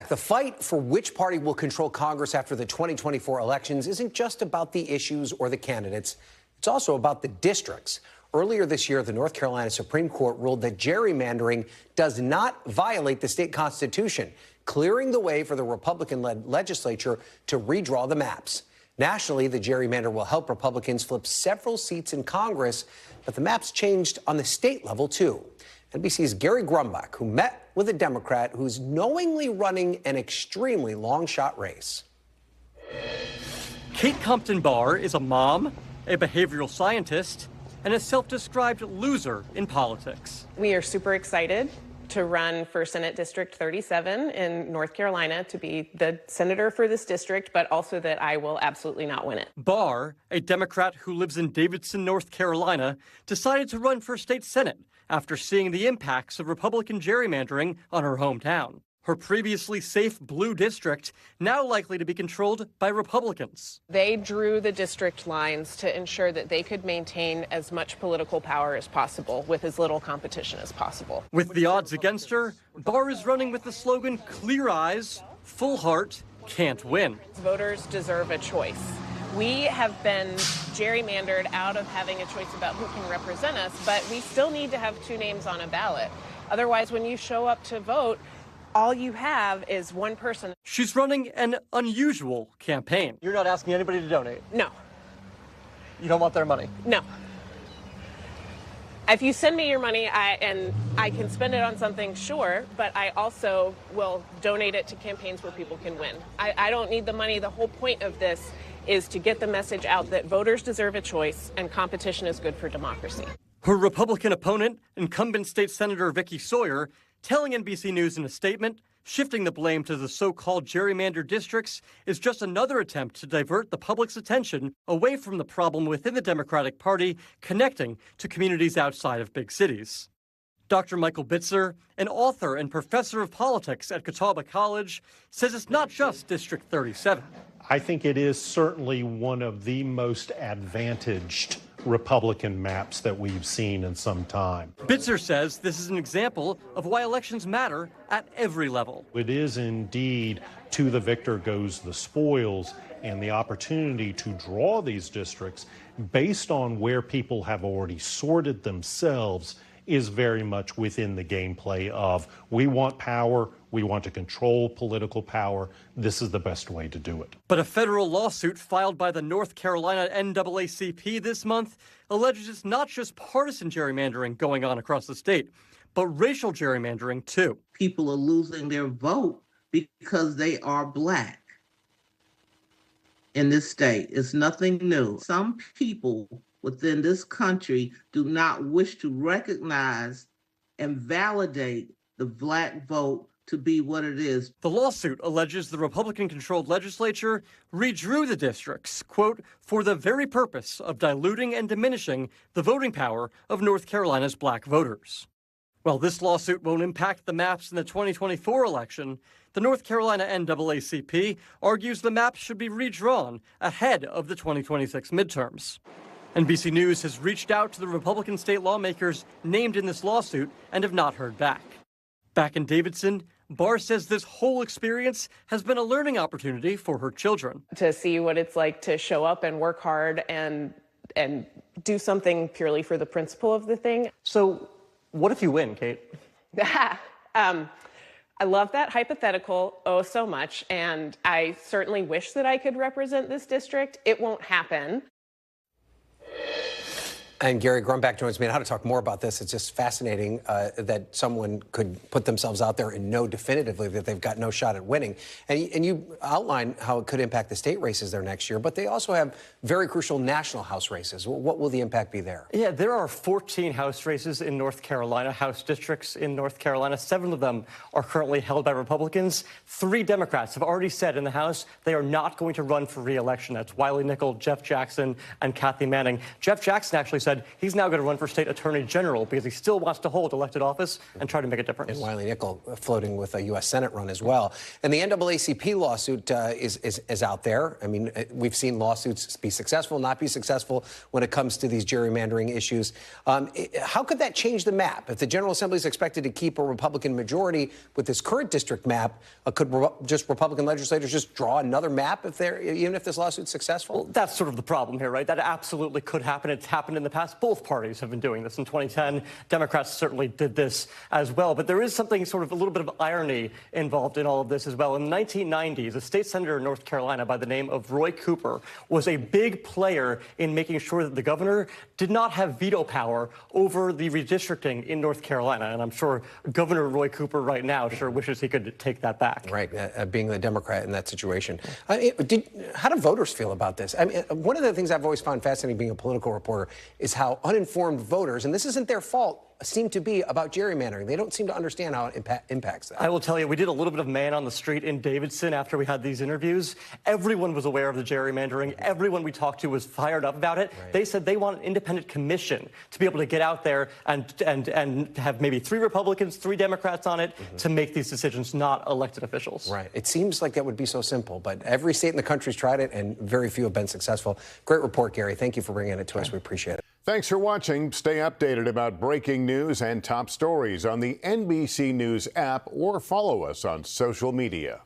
back. The fight for which party will control Congress after the 2024 elections isn't just about the issues or the candidates. It's also about the districts. Earlier this year, the North Carolina Supreme Court ruled that gerrymandering does not violate the state constitution, clearing the way for the Republican-led legislature to redraw the maps. Nationally, the gerrymander will help Republicans flip several seats in Congress, but the maps changed on the state level, too. NBC's Gary Grumbach, who met with a Democrat who's knowingly running an extremely long-shot race. Kate Compton Barr is a mom, a behavioral scientist, and a self-described loser in politics. We are super excited to run for Senate District 37 in North Carolina, to be the senator for this district, but also that I will absolutely not win it. Barr, a Democrat who lives in Davidson, North Carolina, decided to run for state Senate after seeing the impacts of Republican gerrymandering on her hometown. Her previously safe blue district now likely to be controlled by Republicans. They drew the district lines to ensure that they could maintain as much political power as possible with as little competition as possible. With the odds against her, Barr is running with the slogan, "Clear eyes, full heart, can't win." Voters deserve a choice. We have been gerrymandered out of having a choice about who can represent us, but we still need to have two names on a ballot. Otherwise, when you show up to vote, all you have is one person. She's running an unusual campaign. You're not asking anybody to donate? No. You don't want their money? No. If you send me your money and I can spend it on something, sure, but I also will donate it to campaigns where people can win. I don't need the money. The whole point of this is to get the message out that voters deserve a choice and competition is good for democracy. Her Republican opponent, incumbent state Senator Vicky Sawyer, telling NBC News in a statement, shifting the blame to the so-called gerrymandered districts is just another attempt to divert the public's attention away from the problem within the Democratic Party, connecting to communities outside of big cities. Dr. Michael Bitzer, an author and professor of politics at Catawba College, says it's not just District 37. I think it is certainly one of the most advantaged Republican maps that we've seen in some time. Bitzer says this is an example of why elections matter at every level. It is indeed to the victor goes the spoils, and the opportunity to draw these districts based on where people have already sorted themselves is very much within the gameplay of we want power, we want to control political power. This is the best way to do it. But a federal lawsuit filed by the North Carolina NAACP this month alleges it's not just partisan gerrymandering going on across the state, but racial gerrymandering too. People are losing their vote because they are Black in this state. It's nothing new. Some people within this country do not wish to recognize and validate the Black vote to be what it is. The lawsuit alleges the Republican-controlled legislature redrew the districts, quote, for the very purpose of diluting and diminishing the voting power of North Carolina's Black voters. While this lawsuit won't impact the maps in the 2024 election, the North Carolina NAACP argues the maps should be redrawn ahead of the 2026 midterms. NBC News has reached out to the Republican state lawmakers named in this lawsuit and have not heard back. Back in Davidson, Barr says this whole experience has been a learning opportunity for her children. To see what it's like to show up and work hard and do something purely for the principle of the thing. So what if you win, Kate? I love that hypothetical oh so much, and I certainly wish that I could represent this district. It won't happen. And Gary Grumbach joins me on how to talk more about this. It's just fascinating that someone could put themselves out there and know definitively that they've got no shot at winning. And you outline how it could impact the state races there next year, but they also have very crucial national House races. What will the impact be there? Yeah, there are 14 House races in North Carolina, House districts in North Carolina. 7 of them are currently held by Republicans. 3 Democrats have already said in the House they are not going to run for re-election. That's Wiley Nickel, Jeff Jackson, and Kathy Manning. Jeff Jackson actually said said he's now going to run for state attorney general because he still wants to hold elected office and try to make a difference. And Wiley Nickel floating with a U.S. Senate run as well. And the NAACP lawsuit is out there. I mean, we've seen lawsuits be successful, not be successful when it comes to these gerrymandering issues. How could that change the map? If the General Assembly is expected to keep a Republican majority with this current district map, could just Republican legislators just draw another map even if this lawsuit's successful? Well, that's sort of the problem here, right? That absolutely could happen. It's happened in the past. Both parties have been doing this. In 2010, Democrats certainly did this as well. But there is something sort of a little bit of irony involved in all of this as well. In the 1990s, a state senator in North Carolina by the name of Roy Cooper was a big player in making sure that the governor did not have veto power over the redistricting in North Carolina. And I'm sure Governor Roy Cooper right now sure wishes he could take that back. Right, being the Democrat in that situation. How do voters feel about this? I mean, one of the things I've always found fascinating being a political reporter is how uninformed voters, and this isn't their fault, seem to be about gerrymandering. They don't seem to understand how it impacts them. I will tell you, we did a little bit of man on the street in Davidson after we had these interviews. Everyone was aware of the gerrymandering. Everyone we talked to was fired up about it. Right. They said they want an independent commission to be able to get out there and have maybe 3 Republicans, 3 Democrats on it to make these decisions, not elected officials. Right. It seems like that would be so simple, but every state in the country's tried it, and very few have been successful. Great report, Gary. Thank you for bringing it to us. We appreciate it. Thanks for watching. Stay updated about breaking news and top stories on the NBC News app or follow us on social media.